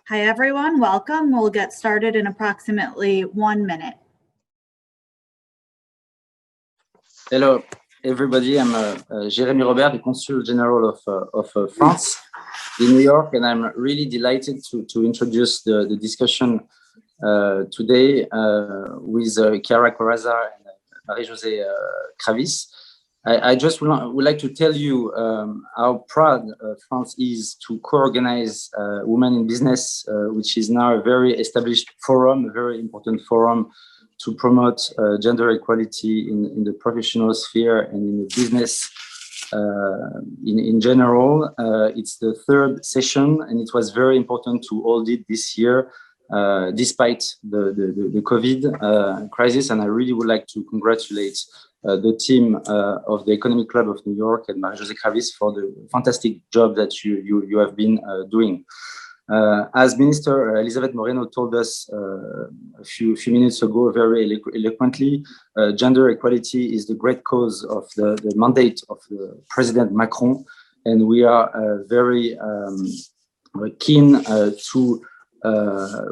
Hi, everyone. Welcome. We'll get started in approximately 1 minute. Hello, everybody. I'm Jérémy Robert, the Consul General of France in New York, and I'm really delighted to introduce the discussion today with Kiara Corrazza and Marie-Josèe Kravis. I just would like to tell you how proud France is to co-organize Women in Business, which is now a very established forum, a very important forum to promote gender equality in the professional sphere and in the business in general. It's the third session, and it was very important to hold it this year, despite the COVID crisis. And I really would like to congratulate the team of the Economic Club of New York and Marie-Josèe Kravis for the fantastic job that you have been doing. As Minister Elizabeth Moreno told us a few minutes ago very eloquently, gender equality is the great cause of the mandate of President Macron, and we are very keen to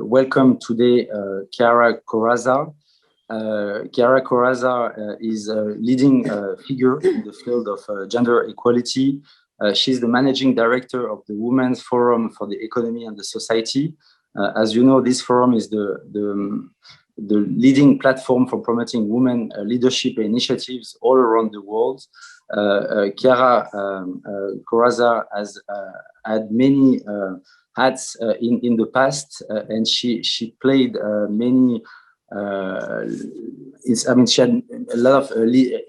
welcome today Kiara Corazza. Kiara Corrazar is a leading figure in the field of gender equality. She's the managing director of the Women's Forum for the Economy and the Society. As you know, this forum is the leading platform for promoting women leadership initiatives all around the world. Kiara Corazza has had many hats in the past, and she played many. She had a lot of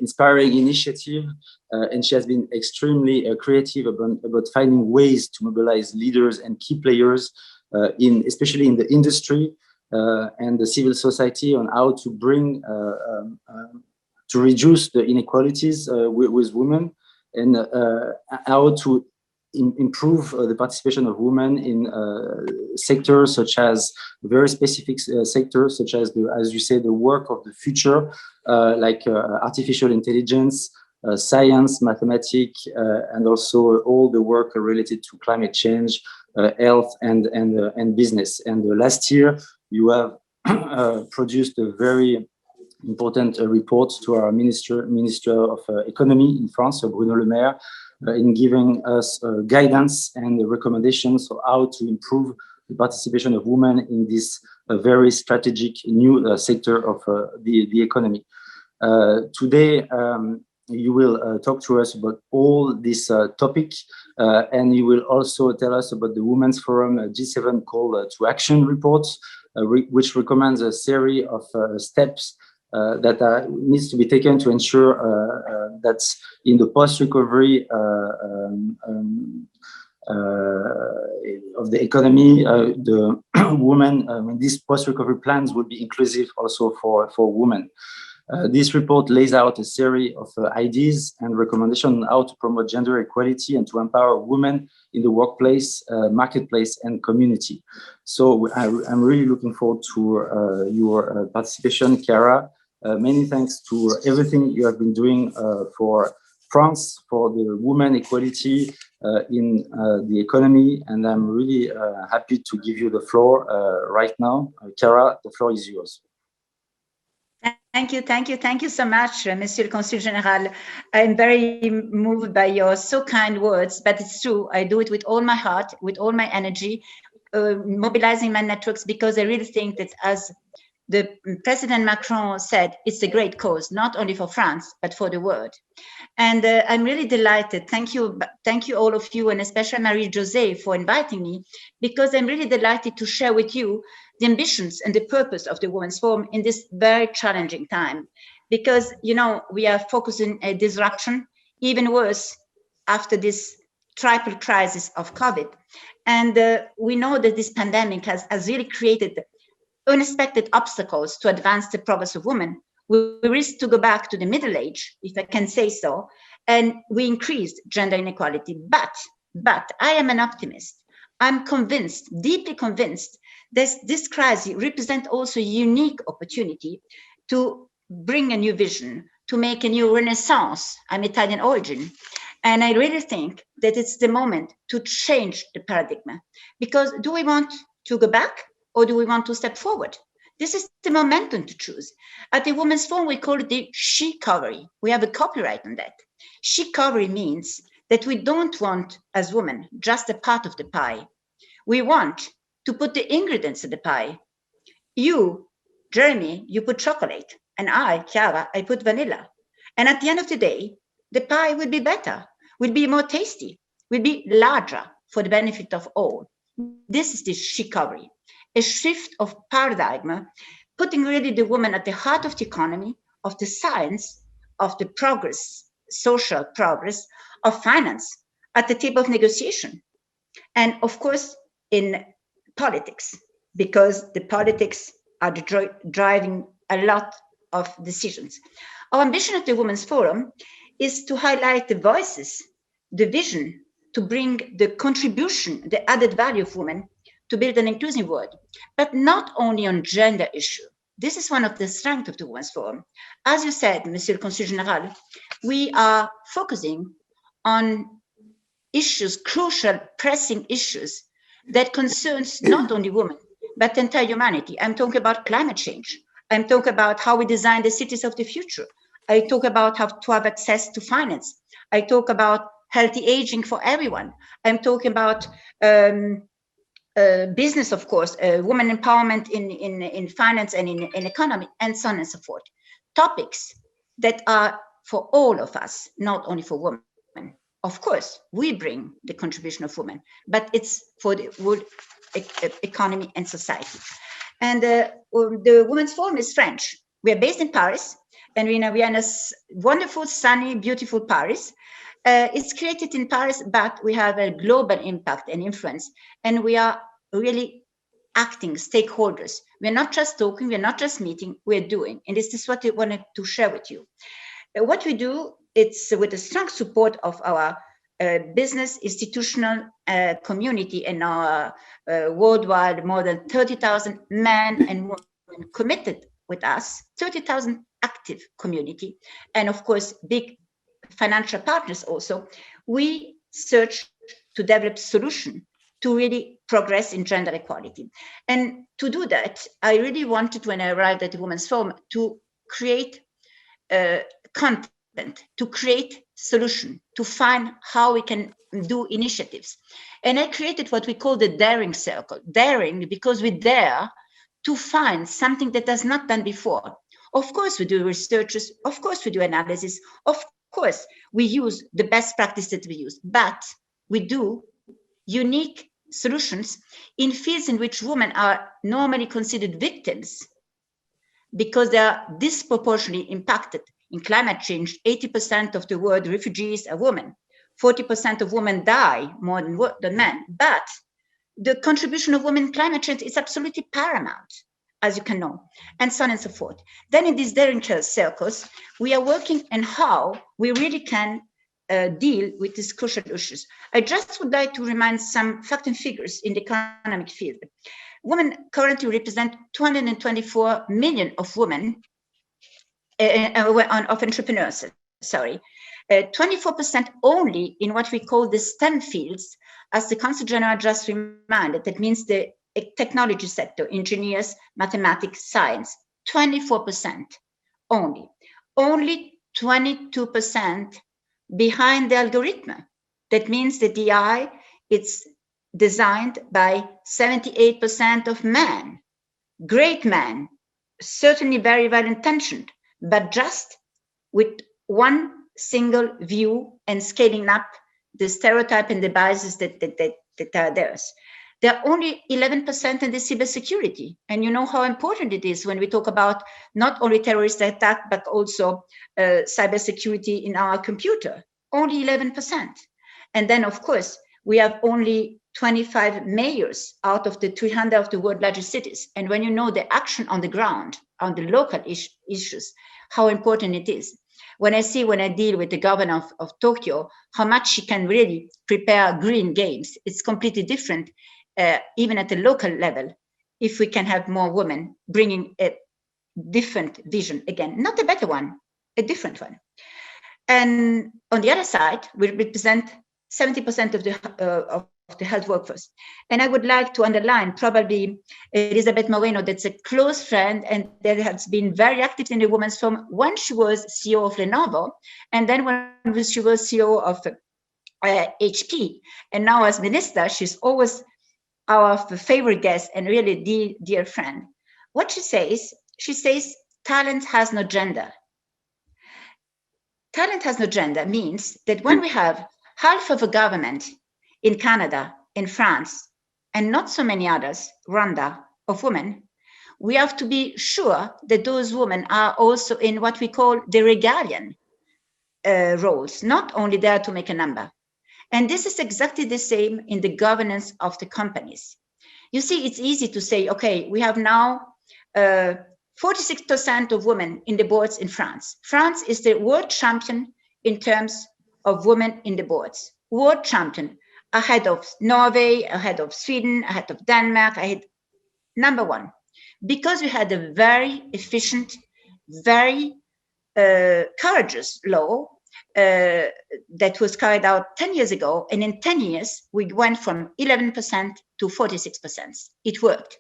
inspiring initiative, and she has been extremely creative about finding ways to mobilize leaders and key players, especially in the industry and the civil society, on how to bring to reduce the inequalities with women, and how to improve the participation of women in sectors such as very specific sectors, such as as you say, the work of the future, like artificial intelligence, science, mathematics, and also all the work related to climate change, health, and business. And last year, you have produced a very important report to our Minister of Economy in France, Bruno Le Maire, in giving us guidance and recommendations for how to improve the participation of women in this very strategic new sector of the economy. Today, you will talk to us about all this topic, and you will also tell us about the Women's Forum G7 Call to Action report, which recommends a series of steps that needs to be taken to ensure that in the post-recovery of the economy, the women, these post-recovery plans will be inclusive also for women. This report lays out a series of ideas and recommendations on how to promote gender equality and to empower women in the workplace, marketplace, and community. So I'm really looking forward to your participation, Kiara. Many thanks to everything you have been doing for France, for the women equality in the economy, and I'm really happy to give you the floor right now. Kiara, the floor is yours. Thank you so much, Monsieur le Consul General. I'm very moved by your so kind words, but it's true. I do it with all my heart, with all my energy, mobilizing my networks, because I really think that, as the President Macron said, it's a great cause, not only for France, but for the world. And I'm really delighted. Thank you all of you, and especially Marie-Josèe, for inviting me, because I'm really delighted to share with you the ambitions and the purpose of the Women's Forum in this very challenging time. Because, you know, we are focusing on disruption, even worse after this triple crisis of COVID. And we know that this pandemic has really created unexpected obstacles to advance the progress of women. We risk to go back to the Middle Age, if I can say so, and we increased gender inequality. But I am an optimist. I'm convinced, deeply convinced, that this crisis represents also a unique opportunity to bring a new vision, to make a new renaissance. I'm Italian origin. And I really think that it's the moment to change the paradigm. Because do we want to go back, or do we want to step forward? This is the momentum to choose. At the Women's Forum, we call it the she-covery. We have a copyright on that. She-covery means that we don't want, as women, just a part of the pie. We want to put the ingredients in the pie. You, Jeremy, you put chocolate, and I, Chiara, I put vanilla. And at the end of the day, the pie will be better, will be more tasty, will be larger for the benefit of all. This is the she-covery, a shift of paradigm, putting really the woman at the heart of the economy, of the science, of the progress, social progress, of finance, at the table of negotiation. And of course, in politics, because the politics are driving a lot of decisions. Our ambition at the Women's Forum is to highlight the voices, the vision, to bring the contribution, the added value of women to build an inclusive world, but not only on gender issue. This is one of the strengths of the Women's Forum. As you said, Monsieur le Consul Général, we are focusing on issues, crucial, pressing issues that concerns not only women, but the entire humanity. I'm talking about climate change. I'm talking about how we design the cities of the future. I talk about how to have access to finance. I talk about healthy aging for everyone. I'm talking about business, of course, women empowerment in finance and in economy, and so on and so forth. Topics that are for all of us, not only for women. Of course, we bring the contribution of women, but it's for the world economy and society. And the Women's Forum is French. We are based in Paris, and we are in a wonderful, sunny, beautiful Paris. It's created in Paris, but we have a global impact and influence, and we are really acting stakeholders. We're not just talking, we're not just meeting, we're doing. And this is what we wanted to share with you. What we do, it's with the strong support of our business, institutional community, and our worldwide more than 30,000 men and women committed with us, 30,000 active community, and of course, big financial partners also. We search to develop solutions to really progress in gender equality. And to do that, I really wanted, when I arrived at the Women's Forum, to create content, to create solution, to find how we can do initiatives. And I created what we call the daring circle. Daring because we dare to find something that has not done before. Of course, we do researches. Of course, we do analysis. Of course, we use the best practice that we use, but we do unique solutions in fields in which women are normally considered victims because they are disproportionately impacted. In climate change, 80% of the world refugees are women. 40% of women die more than men. But the contribution of women in climate change is absolutely paramount, as you can know, and so on and so forth. Then in these daring circles, we are working on how we really can deal with these crucial issues. I just would like to remind some facts and figures in the economic field. Women currently represent 224 million of women of entrepreneurs, 24% only in what we call the STEM fields, as the Consul General just reminded. That means the technology sector, engineers, mathematics, science, 24% only. Only 22% behind the algorithm. That means the DI, it's designed by 78% of men, great men, certainly very well intentioned, but just with one single view and scaling up the stereotype and the biases that are theirs. There are only 11% in the cybersecurity. And you know how important it is when we talk about not only terrorist attack, but also cybersecurity in our computer, only 11%. And then of course, we have only 25 mayors out of the 300 of the world's largest cities. And when you know the action on the ground, on the local issues, how important it is. When I deal with the governor of Tokyo, how much she can really prepare green games, it's completely different, even at the local level, if we can have more women bringing a different vision, again, not a better one, a different one. And on the other side, we represent 70% of the health workforce. And I would like to underline probably Elizabeth Moreno, that's a close friend and that has been very active in the Women's Forum when she was CEO of Lenovo, and then when she was CEO of HP. And now as minister, she's always our favorite guest and really dear friend. What she says, talent has no gender. Talent has no gender means that when we have half of a government in Canada, in France, and not so many others, Rwanda, of women, we have to be sure that those women are also in what we call the regalian roles, not only there to make a number. And this is exactly the same in the governance of the companies. You see, it's easy to say, okay, we have now 46% of women in the boards in France. France is the world champion in terms of women in the boards. World champion, ahead of Norway, ahead of Sweden, ahead of Denmark, ahead, number one. Because we had a very efficient, very courageous law that was carried out 10 years ago. And in 10 years, we went from 11% to 46%. It worked.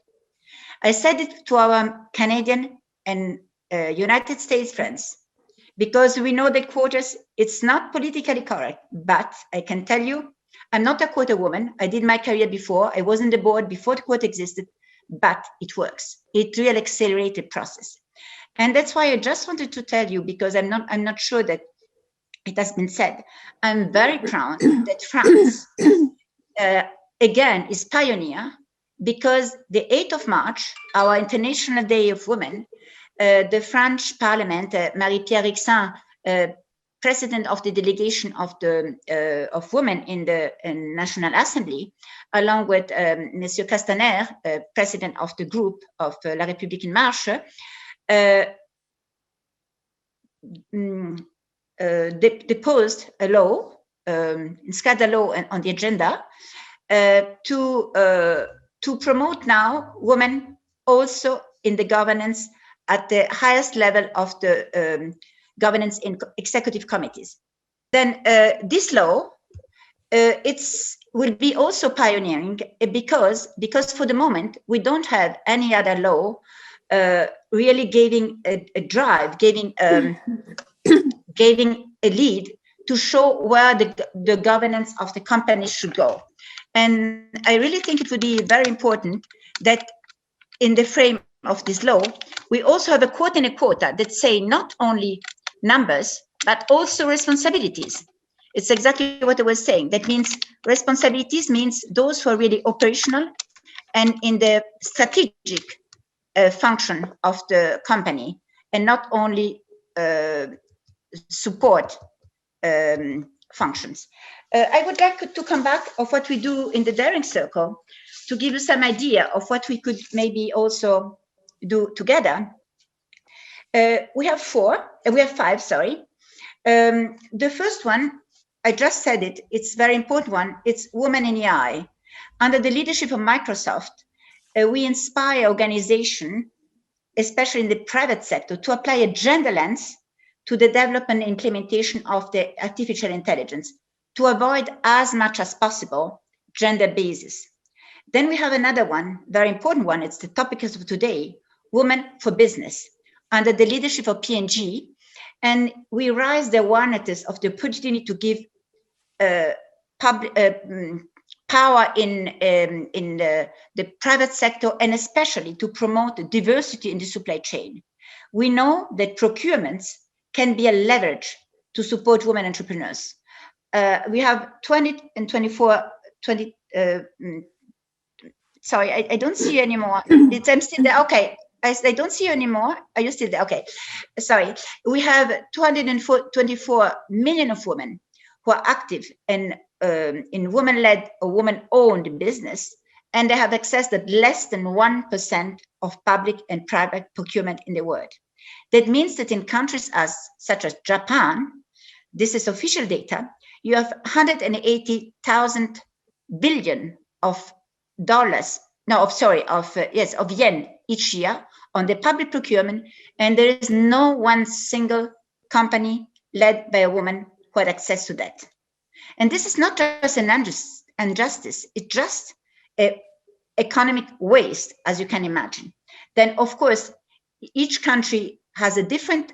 I said it to our Canadian and United States friends, because we know that quotas, it's not politically correct, but I can tell you, I'm not a quota woman. I did my career before. I was in the board before the quota existed, but it works. It really accelerated process. And that's why I just wanted to tell you, because I'm not sure that it has been said. I'm very proud that France, again, is pioneer, because the 8th of March, our International Day of Women, the French Parliament, Marie-Pierre Rixin, president of the delegation of women in the National Assembly, along with Monsieur Castaner, president of the group of La République en Marche, deposed a law, inscribed a law on the agenda to promote now women also in the governance at the highest level of the governance in executive committees. Then this law, will be also pioneering because for the moment, we don't have any other law really giving a drive, giving a lead to show where the governance of the company should go. And I really think it would be very important that in the frame of this law, we also have a quote and a quota that say not only numbers, but also responsibilities. It's exactly what I was saying. That means responsibilities means those who are really operational and in the strategic function of the company, and not only support functions. I would like to come back of what we do in the Daring Circle to give you some idea of what we could maybe also do together. We have five, sorry. The first one, I just said it, it's a very important one. It's Women in AI. Under the leadership of Microsoft, we inspire organization, especially in the private sector, to apply a gender lens to the development and implementation of the artificial intelligence, to avoid as much as possible gender basis. Then we have another one, very important one. It's the topic of today, Women for Business, under the leadership of P&G. And we raise the awareness of the opportunity to give power in the private sector, and especially to promote diversity in the supply chain. We know that procurements can be a leverage to support women entrepreneurs. We have 20 and 24, 20, sorry, I don't see you anymore. I'm still there, okay. I don't see you anymore. Are you still there? Okay, sorry. We have 224 million of women who are active in women-led or women-owned business, and they have accessed less than 1% of public and private procurement in the world. That means that in countries such as Japan, this is official data, you have 180,000 billion of dollars, of yen each year on the public procurement, and there is no one single company led by a woman who had access to that. And this is not just an and justice. It's just economic waste, as you can imagine. Then, of course, each country has a different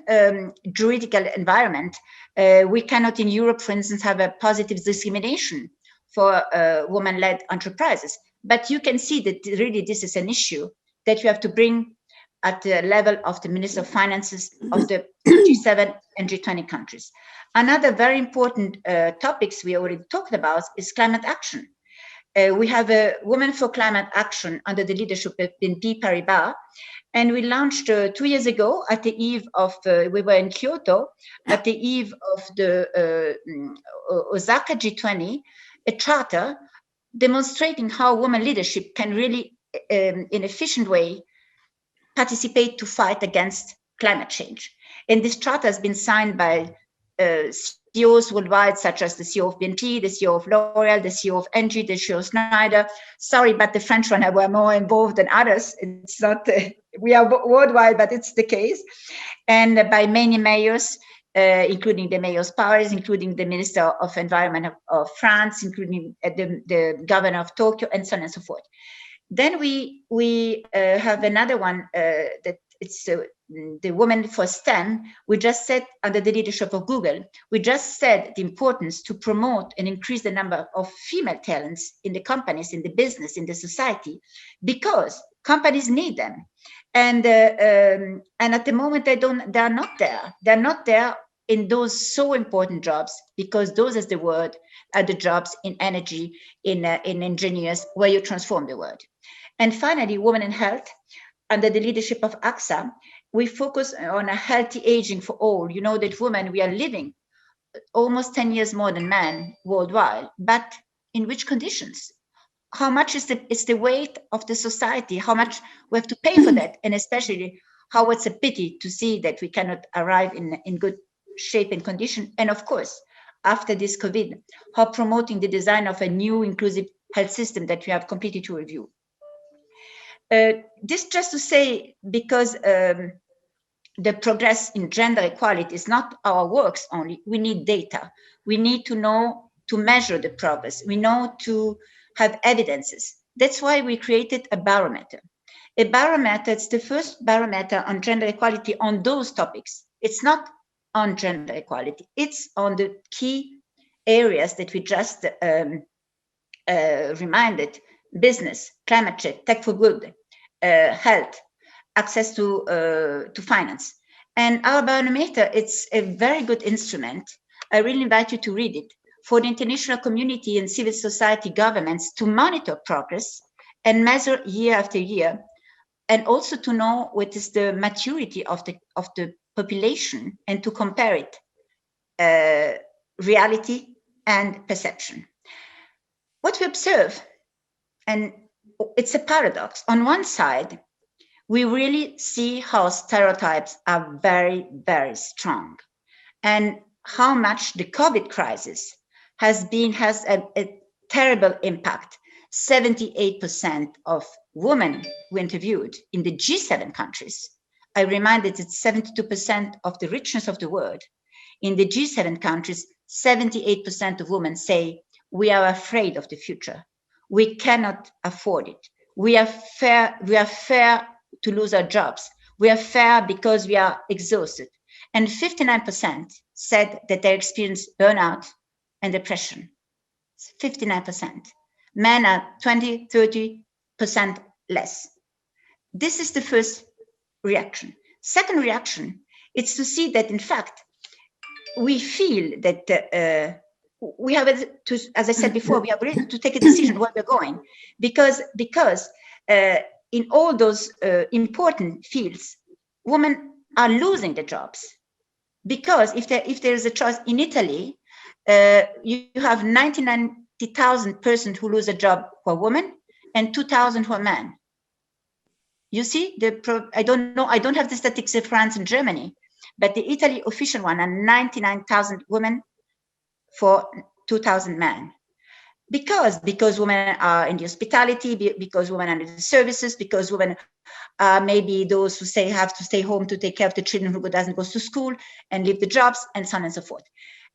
juridical environment. We cannot in Europe, for instance, have a positive discrimination for women-led enterprises. But you can see that really this is an issue that you have to bring at the level of the Minister of Finances of the G7 and G20 countries. Another very important topics we already talked about is climate action. We have a Women for Climate Action under the leadership of BNP Paribas. And we launched 2 years ago at the eve of, we were in Kyoto, at the eve of the Osaka G20, a charter demonstrating how women leadership can really, in an efficient way, participate to fight against climate change. And this charter has been signed by CEOs worldwide, such as the CEO of BNP, the CEO of L'Oreal, the CEO of Engie, the CEO of Schneider. Sorry, but the French one were more involved than others. It's not, we are worldwide, but it's the case. And by many mayors, including the mayor of Paris, including the Minister of Environment of France, including the governor of Tokyo, and so on and so forth. Then we have another one that it's the Women for STEM. We just said, under the leadership of Google, we just said the importance to promote and increase the number of female talents in the companies, in the business, in the society, because companies need them. And at the moment they're not there. They're not there in those so important jobs, because those, as the word, are the jobs in energy, in engineers, where you transform the world. And finally, women in health. Under the leadership of AXA, we focus on a healthy aging for all. You know that women, we are living almost 10 years more than men worldwide, but in which conditions? How much is the weight of the society? How much we have to pay for that? And especially how it's a pity to see that we cannot arrive in good shape and condition. And of course, after this COVID, how promoting the design of a new inclusive health system that we have completely to review. This just to say, because the progress in gender equality is not our works only, we need data. We need to know, to measure the progress. We know to have evidences. That's why we created a barometer. A barometer, it's the first barometer on gender equality on those topics. It's not on gender equality. It's on the key areas that we just reminded: business, climate change, tech for good, health, access to finance. And our barometer, it's a very good instrument. I really invite you to read it, for the international community and civil society governments to monitor progress and measure year after year, and also to know what is the maturity of the population and to compare it, reality and perception. What we observe, and it's a paradox. On one side, we really see how stereotypes are very, very strong, and how much the COVID crisis has a terrible impact. 78% of women we interviewed in the G7 countries. I reminded it's 72% of the richness of the world. In the G7 countries, 78% of women say, we are afraid of the future. We cannot afford it. We are fear to lose our jobs. We are fear because we are exhausted. And 59% said that they experienced burnout and depression. 59%. Men are 20, 30% less. This is the first reaction. Second reaction, it's to see that, in fact, we feel that we have to, as I said before, we have to take a decision where we're going, because in all those important fields, women are losing their jobs. Because if there is a choice in Italy, you have 90,000 persons who lose a job for women and 2,000 for men. You see, I don't know, I don't have the statistics of France and Germany, but the Italy official one are 99,000 women for 2,000 men. Because women are in the hospitality, because women are in the services, because women are maybe those who say have to stay home to take care of the children who doesn't go to school and leave the jobs, and so on and so forth.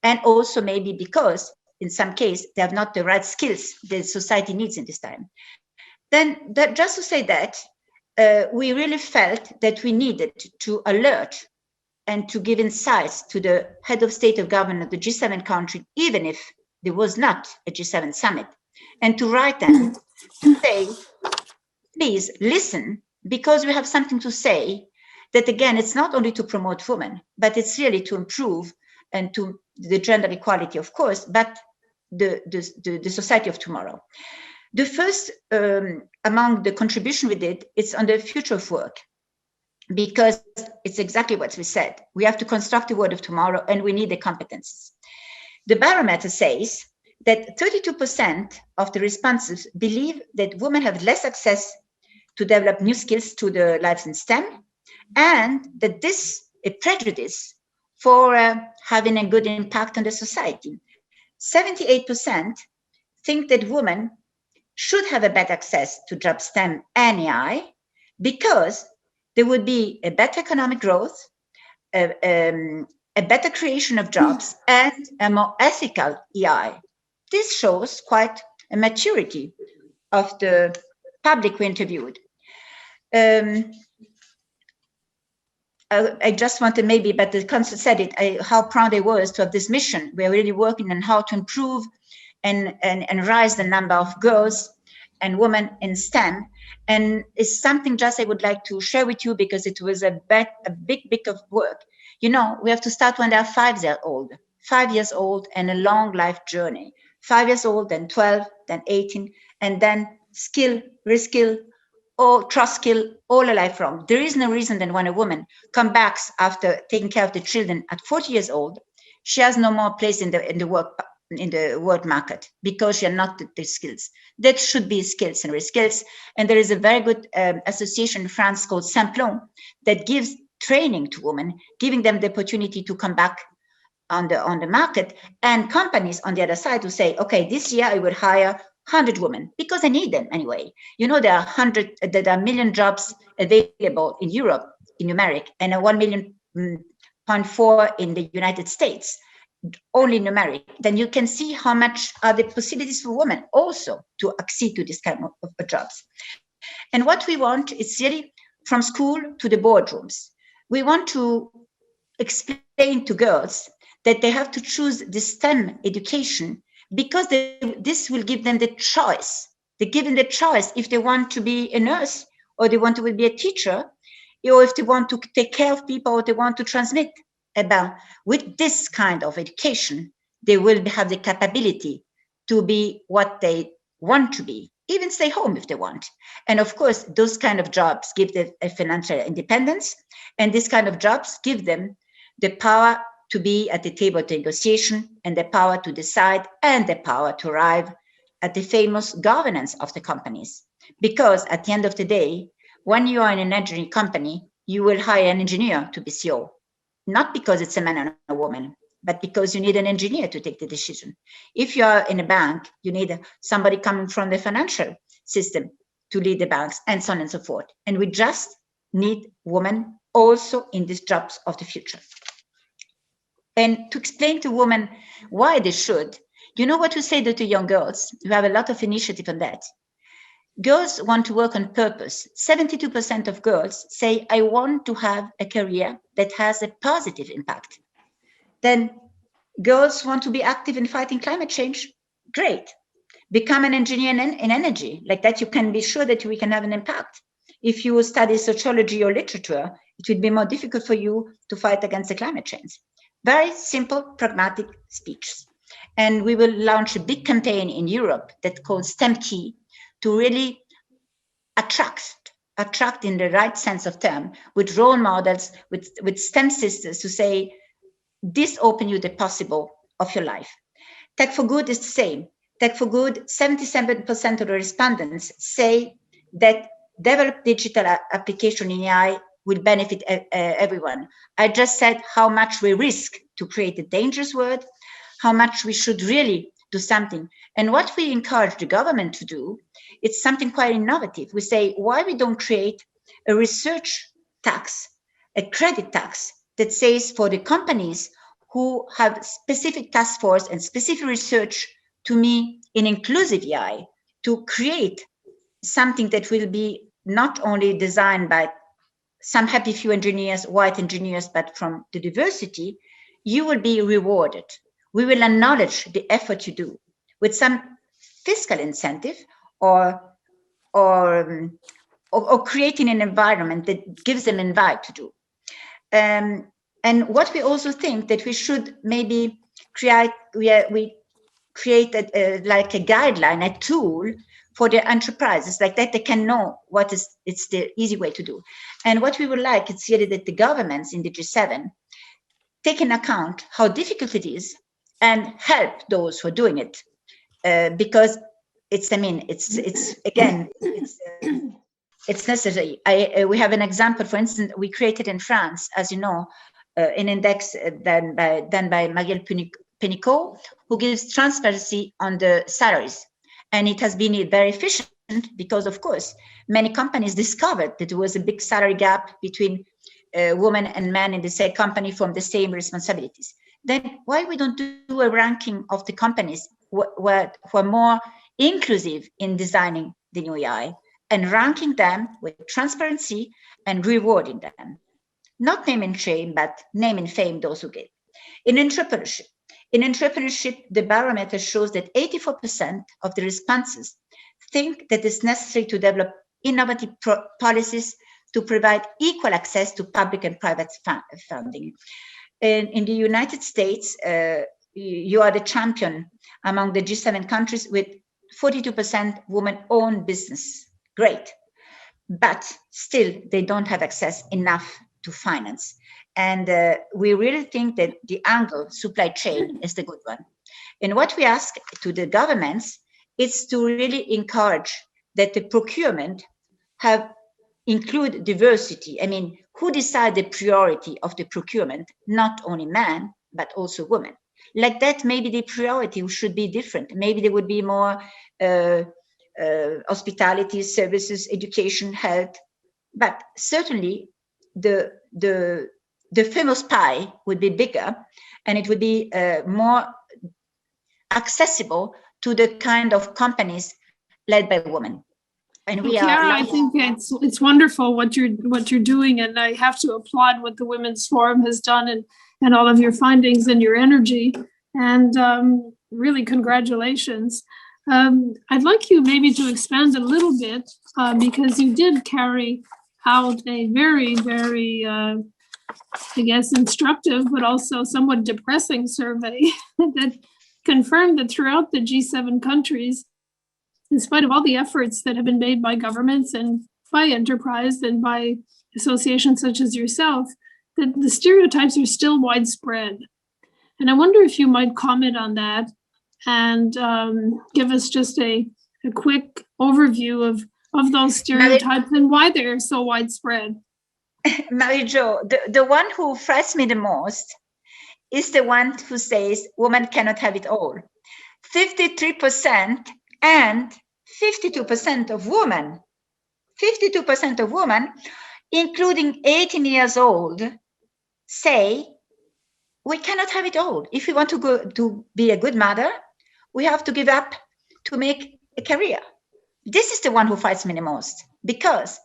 And also maybe because in some case, they have not the right skills the society needs in this time. Then just to say that, we really felt that we needed to alert and to give insights to the head of state of government of the G7 country, even if there was not a G7 summit, and to write them to say, please listen, because we have something to say that, again, it's not only to promote women, but it's really to improve and to the gender equality, of course, but the society of tomorrow. The first among the contribution we did, it's on the future of work, because it's exactly what we said. We have to construct the world of tomorrow, and we need the competences. The barometer says that 32% of the responses believe that women have less access to develop new skills to their lives in STEM, and that this is a prejudice for having a good impact on the society. 78% think that women should have a better access to job STEM and AI, because there would be a better economic growth, a better creation of jobs, and a more ethical AI. This shows quite a maturity of the public we interviewed. I just wanted maybe, but the Consul said it, how proud I was to have this mission. We're really working on how to improve and rise the number of girls and women in STEM. And it's something just I would like to share with you, because it was a big of work. You know, we have to start when they're 5 years old, and a long life journey. 5 years old, then 12, then 18, and then skill, reskill, or trust skill all a life long. There is no reason that when a woman comes back after taking care of the children at 40 years old, she has no more place in the work market, because she has not the skills. That should be skills and reskills. And there is a very good association in France called Simplon that gives training to women, giving them the opportunity to come back on the market, and companies on the other side to say, okay, this year I will hire 100 women, because I need them anyway. You know, there are 1 million jobs available in Europe in numeric, and 1.4 million in the United States, only numeric. Then you can see how much are the possibilities for women also to accede to this kind of jobs. And what we want is really from school to the boardrooms. We want to explain to girls that they have to choose the STEM education, because this will give them the choice. They give them the choice if they want to be a nurse, or they want to be a teacher, or if they want to take care of people, or they want to transmit. With this kind of education, they will have the capability to be what they want to be, even stay home if they want. And of course, those kind of jobs give them a financial independence, and this kind of jobs give them the power to be at the table of negotiation, and the power to decide, and the power to arrive at the famous governance of the companies. Because at the end of the day, when you are in an engineering company, you will hire an engineer to be CEO, not because it's a man and a woman, but because you need an engineer to take the decision. If you are in a bank, you need somebody coming from the financial system to lead the banks, and so on and so forth. And we just need women also in these jobs of the future. And to explain to women why they should, you know what we say to young girls? We have a lot of initiative on that. Girls want to work on purpose. 72% of girls say, I want to have a career that has a positive impact. Then girls want to be active in fighting climate change. Great. Become an engineer in energy. Like that, you can be sure that we can have an impact. If you study sociology or literature, it will be more difficult for you to fight against the climate change. Very simple, pragmatic speech. And we will launch a big campaign in Europe that's called STEM Key, to really attract in the right sense of term, with role models, with STEM sisters, to say, this open you the possible of your life. Tech for Good is the same. Tech for Good, 77% of the respondents say that develop digital application in AI will benefit everyone. I just said how much we risk to create a dangerous world, how much we should really do something. And what we encourage the government to do, it's something quite innovative. We say, why we don't create a research tax, a credit tax that says for the companies who have specific task force and specific research to me in inclusive AI to create something that will be not only designed by some happy few engineers, white engineers, but from the diversity, you will be rewarded. We will acknowledge the effort you do with some fiscal incentive or creating an environment that gives them invite to do. And what we also think that we should maybe create, we create like a guideline, a tool for the enterprises, like that they can know what is, it's the easy way to do. And what we would like is really that the governments in the G7 take into account how difficult it is and help those who are doing it. Because it's, I mean, it's again, it's necessary. We have an example, for instance, we created in France, as you know, an index done by Marielle Pénicaud, who gives transparency on the salaries. And it has been very efficient because, of course, many companies discovered that there was a big salary gap between women and men in the same company from the same responsibilities. Then why we don't do a ranking of the companies who are more inclusive in designing the new AI and ranking them with transparency and rewarding them? Not name and shame, but name and fame those who give. In entrepreneurship, the barometer shows that 84% of the responses think that it's necessary to develop innovative policies to provide equal access to public and private funding. In the United States, you are the champion among the G7 countries with 42% women-owned business. Great. But still, they don't have access enough to finance. And we really think that the angle supply chain is the good one. And what we ask to the governments is to really encourage that the procurement include diversity. I mean, who decide the priority of the procurement? Not only men, but also women. Like that, maybe the priority should be different. Maybe there would be more hospitality, services, education, health. But certainly, the famous pie would be bigger, and it would be more accessible to the kind of companies led by women. And we Chiara, I think it's wonderful what you're doing, and I have to applaud what the Women's Forum has done and all of your findings and your energy. And really, congratulations. I'd like you maybe to expand a little bit because you did carry out a very, very, I guess, instructive, but also somewhat depressing survey that confirmed that throughout the G7 countries, in spite of all the efforts that have been made by governments and by enterprise and by associations such as yourself, that the stereotypes are still widespread. And I wonder if you might comment on that and give us just a quick overview of those stereotypes and why they're so widespread. Marie-Jo, the one who frightens me the most is the one who says women cannot have it all. 53% and 52% of women, 52% of women, including 18 years old, say we cannot have it all. If we want to go to be a good mother, we have to give up to make a career. This is the one who fights me the most, because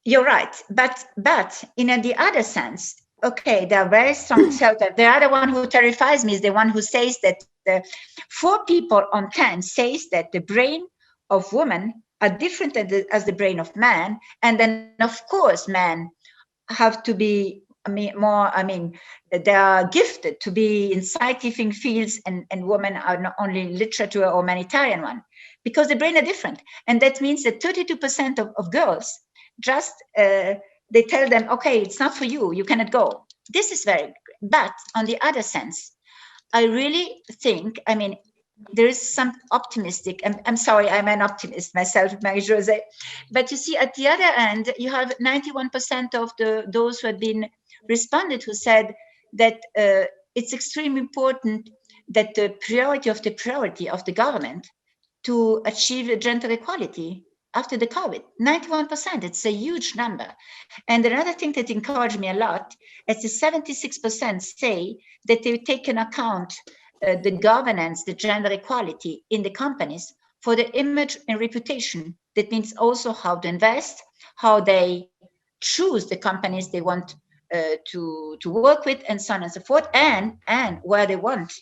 you're right. But in the other sense, okay, they are very strong self-doubt. The other one who terrifies me is the one who says that 4 people on 10 says that the brain of women are different as the brain of man. And then, of course, men have to be more, they are gifted to be in scientific fields, and women are not only literature or humanitarian one, because the brain are different. And that means that 32% of girls just, they tell them, okay, it's not for you, you cannot go. This is very, but on the other sense, I really think, there is some optimistic, I'm sorry, I'm an optimist myself, Marie-Josèe, but you see, at the other end, you have 91% of those who have been responded who said that it's extremely important that the priority of the government to achieve gender equality after the COVID, 91%. It's a huge number. And another thing that encouraged me a lot is the 76% say that they take into account the governance, the gender equality in the companies for the image and reputation. That means also how to invest, how they choose the companies they want to work with, and so on and so forth, and where they want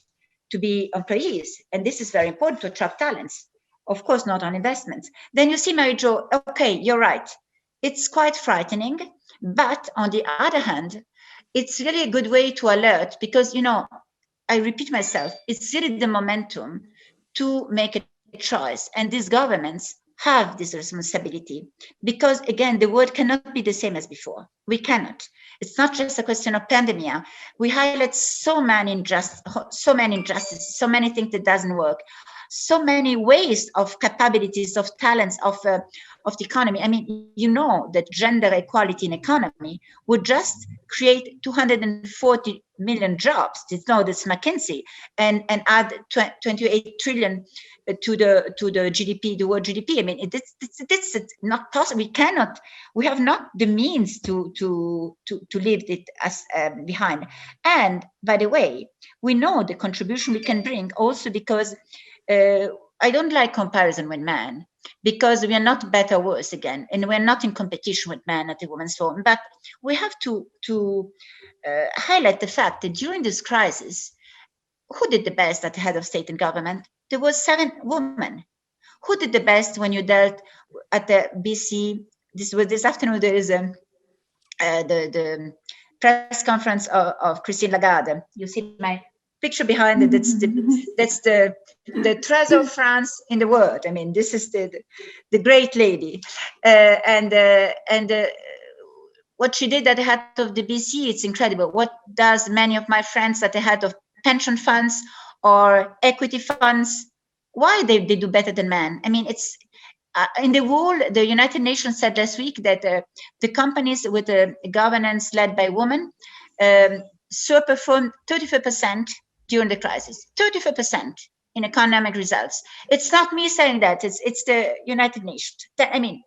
to be employees. And this is very important to attract talents. Of course, not on investments. Then you see, Marie-Jo, okay, you're right. It's quite frightening, but on the other hand, it's really a good way to alert, because, you know, I repeat myself, it's really the momentum to make a choice. And these governments have this responsibility, because again, the world cannot be the same as before. We cannot. It's not just a question of pandemic. We highlight so many injustices, so many things that doesn't work, so many ways of capabilities, of talents, of the economy. I mean, you know that gender equality in economy would just create 240 million jobs. It's no, that's McKinsey, and add 28 trillion to the GDP, the world GDP. I mean, it's not possible. We have not the means to leave it as behind. And by the way, we know the contribution we can bring also, because I don't like comparison with men, because we are not better or worse again, and we're not in competition with men at the Women's Forum. But we have to highlight the fact that during this crisis, who did the best at the head of state and government? There were 7 women. Who did the best when you dealt at the BC? This afternoon, there is the press conference of Christine Lagarde. You see my picture behind it. That's the treasure of France in the world. I mean, this is the great lady, and what she did at the head of the BC, it's incredible. What does many of my friends at the head of pension funds or equity funds, why they do better than men? I mean, it's in the world, the United Nations said last week that the companies with the governance led by women surperformed 35% during the crisis, 35% in economic results. It's not me saying that, it's the United Nations. I mean,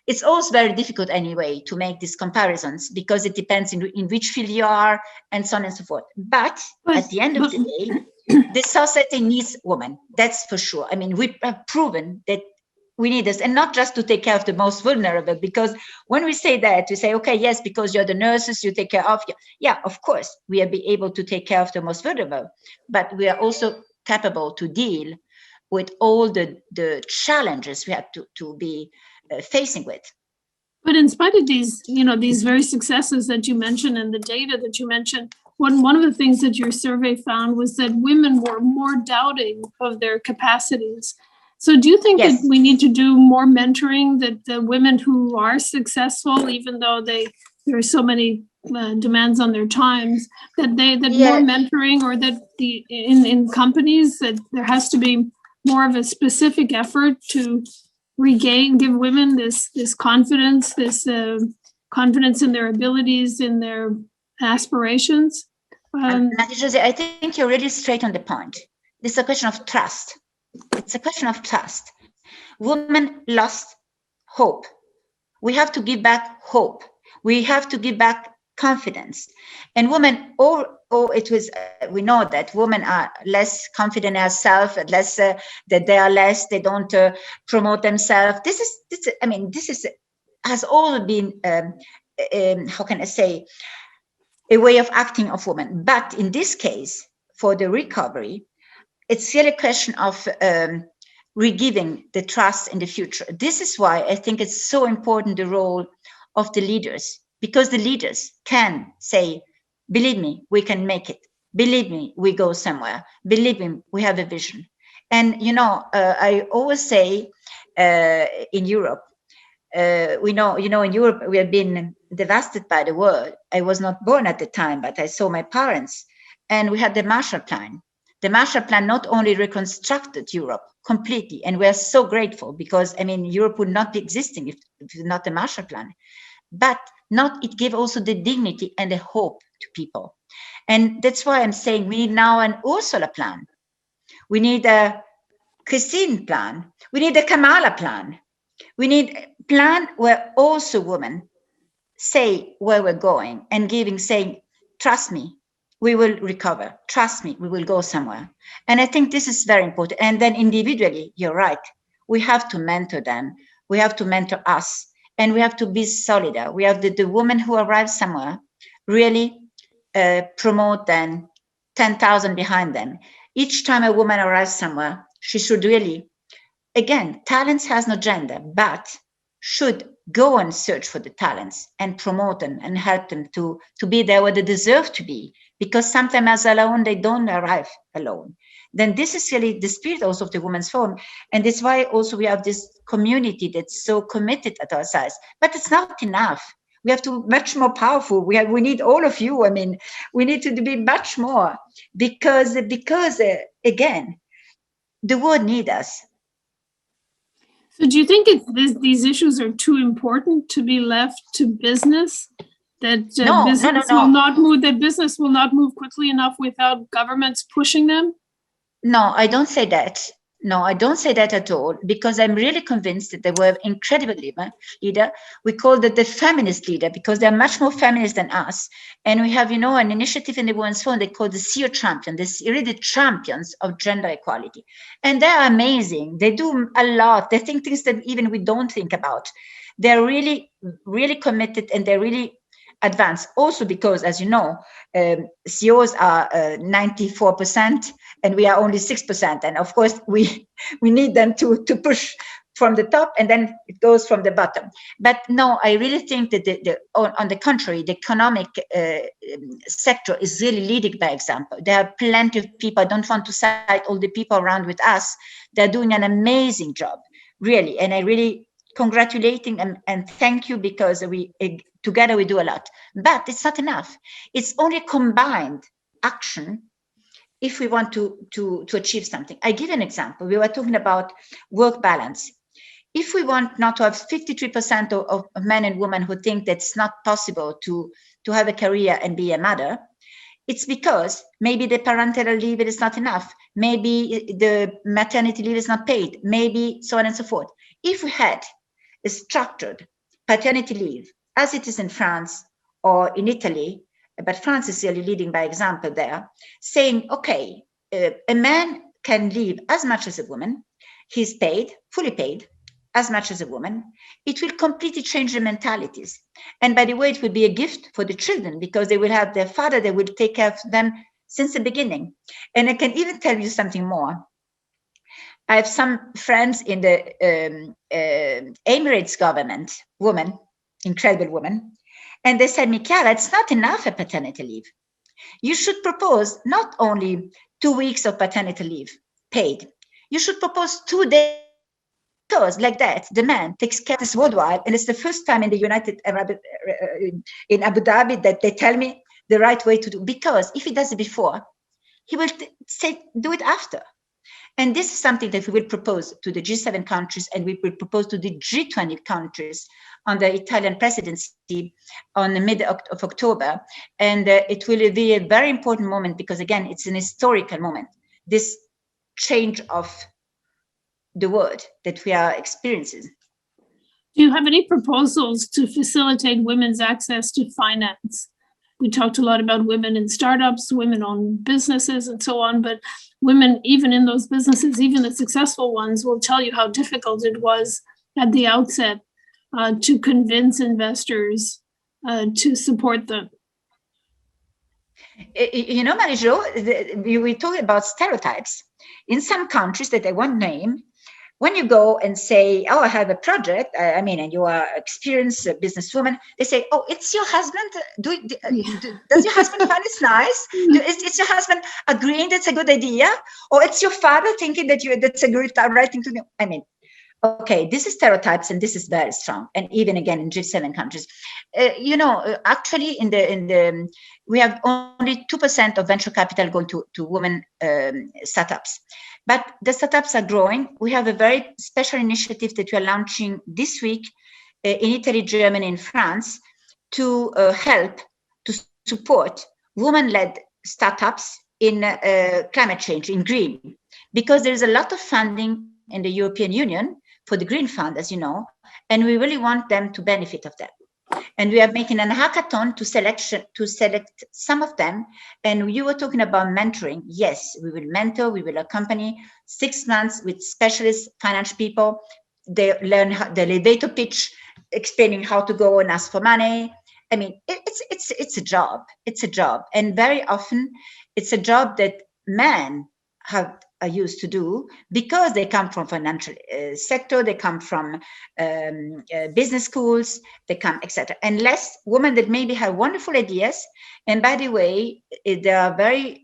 it's also very difficult anyway to make these comparisons, because it depends in which field you are and so on and so forth. But at the end of the day, the society needs women. That's for sure. I mean, we have proven that we need this, and not just to take care of the most vulnerable, because when we say that, we say, okay, yes, because you're the nurses, you take care of you. Yeah, of course, we are be able to take care of the most vulnerable, but we are also capable to deal with all the challenges we have to be facing with. But in spite of these, you know, these very successes that you mentioned and the data that you mentioned, one of the things that your survey found was that women were more doubting of their capacities. So do you think that we need to do more mentoring, that the women who are successful, even though there are so many demands on their times, that more mentoring, or that in companies that there has to be more of a specific effort to give women this confidence, confidence in their abilities, in their aspirations? Marie-Josèe, I think you're really straight on the point. It's a question of trust. It's a question of trust. Women lost hope. We have to give back hope. We have to give back confidence. And women, we know that women are less confident in themselves, less that they don't promote themselves. This has all been, how can I say, a way of acting of women. But in this case, for the recovery, it's really a question of regiving the trust in the future. This is why I think it's so important, the role of the leaders, because the leaders can say, believe me, we can make it. Believe me, we go somewhere. Believe me, we have a vision. And, you know, I always say in Europe, in Europe, we have been devastated by the war. I was not born at the time, but I saw my parents, and we had the Marshall Plan. The Marshall Plan not only reconstructed Europe completely, and we are so grateful, because, I mean, Europe would not be existing if not the Marshall Plan, but it gave also the dignity and the hope to people. And that's why I'm saying we need now an Ursula plan. We need a Christine plan. We need a Kamala plan. We need a plan where also women say where we're going and saying, trust me, we will recover. Trust me, we will go somewhere. And I think this is very important. And then individually, you're right. We have to mentor them. We have to mentor us. And we have to be solid. We have the women who arrive somewhere really promote them, 10,000 behind them. Each time a woman arrives somewhere, she should really, again, talents has no gender, but should go and search for the talents and promote them and help them to be there where they deserve to be. Because sometimes as alone, they don't arrive alone. Then this is really the spirit also of the Women's Forum. And that's why also we have this community that's so committed at our size. But it's not enough. We have to be much more powerful. We need all of you. I mean, we need to be much more because again, the world needs us. So do you think these issues are too important to be left to business? That business will not move quickly enough without governments pushing them? No, I don't say that. No, I don't say that at all, because I'm really convinced that they were incredible leader. We call it the feminist leader because they're much more feminist than us. And we have, an initiative in the Women's Forum they call the CEO Champion, really the champions of gender equality. And they're amazing. They do a lot. They think things that even we don't think about. They're really, really committed and they're really advanced. Also because, as you know, CEOs are 94%. And we are only 6%. And of course, we need them to push from the top and then it goes from the bottom. But no, I really think that on the contrary, the economic sector is really leading by example. There are plenty of people, I don't want to cite all the people around with us, they're doing an amazing job, really. And I really congratulating and thank you because together we do a lot. But it's not enough. It's only combined action if we want to achieve something. I give an example. We were talking about work balance. If we want not to have 53% of men and women who think that it's not possible to have a career and be a mother, it's because maybe the parental leave is not enough. Maybe the maternity leave is not paid. Maybe so on and so forth. If we had a structured paternity leave, as it is in France or in Italy, but France is really leading by example there, saying, okay, a man can leave as much as a woman. He's paid, fully paid, as much as a woman. It will completely change the mentalities. And by the way, it will be a gift for the children because they will have their father, they will take care of them since the beginning. And I can even tell you something more. I have some friends in the Emirates government, women, incredible women, and they said, Chiara, it's not enough a paternity leave. You should propose not only 2 weeks of paternity leave paid. You should propose 2 days because like that, the man takes care of this worldwide. And it's the first time in the United Arab, in Abu Dhabi that they tell me the right way to do. Because if he does it before, he will say, do it after. And this is something that we will propose to the G7 countries and we will propose to the G20 countries on the Italian presidency on the mid of October. And it will be a very important moment because, again, it's an historical moment, this change of the world that we are experiencing. Do you have any proposals to facilitate women's access to finance? We talked a lot about women in startups, women-owned businesses, and so on, but women, even in those businesses, even the successful ones, will tell you how difficult it was at the outset to convince investors to support them. You know, Marie-Jo, we talk about stereotypes. In some countries that I won't name, when you go and say, oh, I have a project, and you are an experienced businesswoman, they say, oh, it's your husband. Does your husband find it nice? Is your husband agreeing that's a good idea? Or it's your father thinking that's a good right thing to do? Okay, this is stereotypes, and this is very strong. And even again in G7 countries, actually, we have only 2% of venture capital going to women startups, but the startups are growing. We have a very special initiative that we are launching this week in Italy, Germany, and France to help to support women-led startups in climate change, in green, because there is a lot of funding in the European Union for the Green Fund, as you know, and we really want them to benefit of that. And we are making an hackathon to select some of them. And you were talking about mentoring. Yes, we will mentor, we will accompany 6 months with specialist financial people. They learn the elevator pitch, explaining how to go and ask for money. I mean, it's a job. It's a job. And very often it's a job that men are used to do because they come from financial sector, they come from business schools, they come, etc. And less women that maybe have wonderful ideas. And by the way, there are very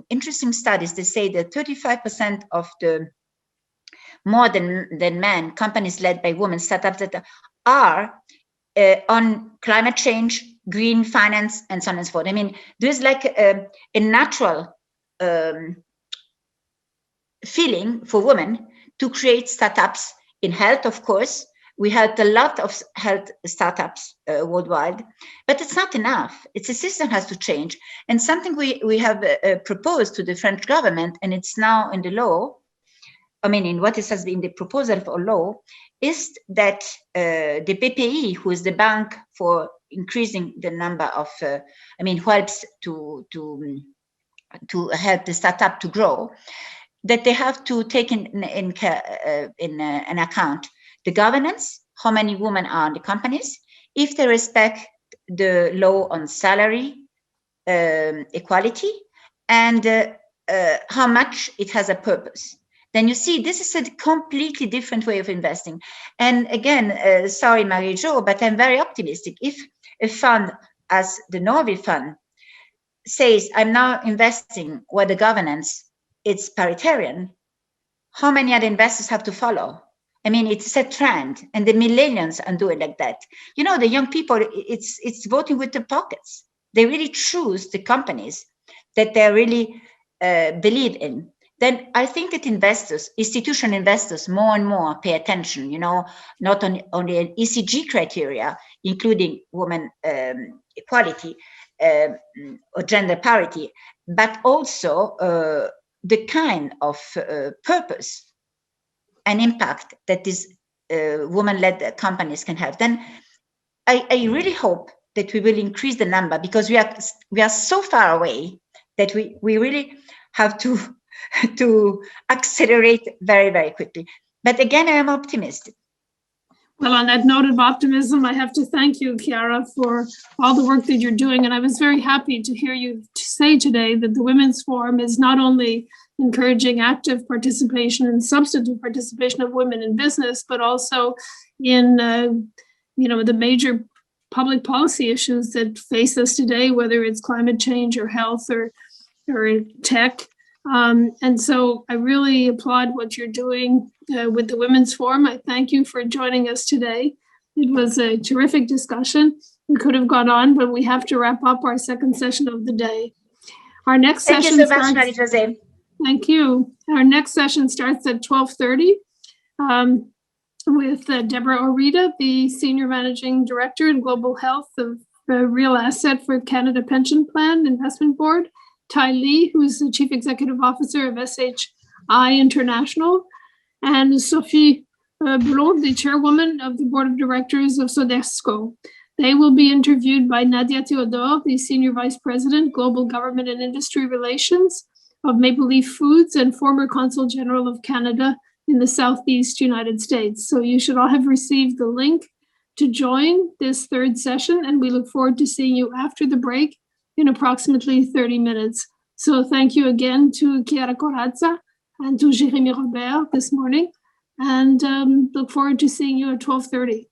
interesting studies. They say that 35% of the more than men companies led by women, startups that are on climate change, green finance, and so on and so forth. I mean, there's like a natural feeling for women to create startups in health. Of course, we helped a lot of health startups worldwide, but it's not enough. It's a system has to change. And something we have proposed to the French government, and it's now in the law, I mean, in what has been the proposal for law, is that the BPI, who is the bank for increasing the number of, who helps to help the startup to grow, that they have to take in an account the governance, how many women are in the companies, if they respect the law on salary equality, and how much it has a purpose. Then you see, this is a completely different way of investing. And again, sorry, Marie-Jo, but I'm very optimistic. If a fund as the Norway Fund says, I'm now investing where the governance it's paritarian, how many other investors have to follow? I mean, it's a trend, and the millennials are doing like that. You know, the young people, it's voting with their pockets. They really choose the companies that they really believe in. Then I think that investors, institutional investors, more and more pay attention, you know, not only an ECG criteria, including women equality or gender parity, but also the kind of purpose and impact that these women-led companies can have. Then I really hope that we will increase the number, because we are so far away that we really have to accelerate very, very quickly. But again, I am optimistic. Well, on that note of optimism, I have to thank you, Kiara, for all the work that you're doing. And I was very happy to hear you say today that the Women's Forum is not only encouraging active participation and substantive participation of women in business, but also in, the major public policy issues that face us today, whether it's climate change or health or tech. And so I really applaud what you're doing with the Women's Forum. I thank you for joining us today. It was a terrific discussion. We could have gone on, but we have to wrap up our second session of the day. Our next session Thank you so much, Marie-Josèe. Thank you. Our next session starts at 12:30 with Deborah Orita, the Senior Managing Director in Global Health of Real Asset for Canada Pension Plan Investment Board, Tai Lee, who's the Chief Executive Officer of SHI International, and Sophie Boulot, the Chairwoman of the Board of Directors of Sodexo. They will be interviewed by Nadia Theodore, the Senior Vice President, Global Government and Industry Relations of Maple Leaf Foods and former Consul General of Canada in the Southeast United States. So you should all have received the link to join this third session, and we look forward to seeing you after the break in approximately 30 minutes. So thank you again to Chiara Corazza and to Jérémy Robert this morning, and look forward to seeing you at 12:30.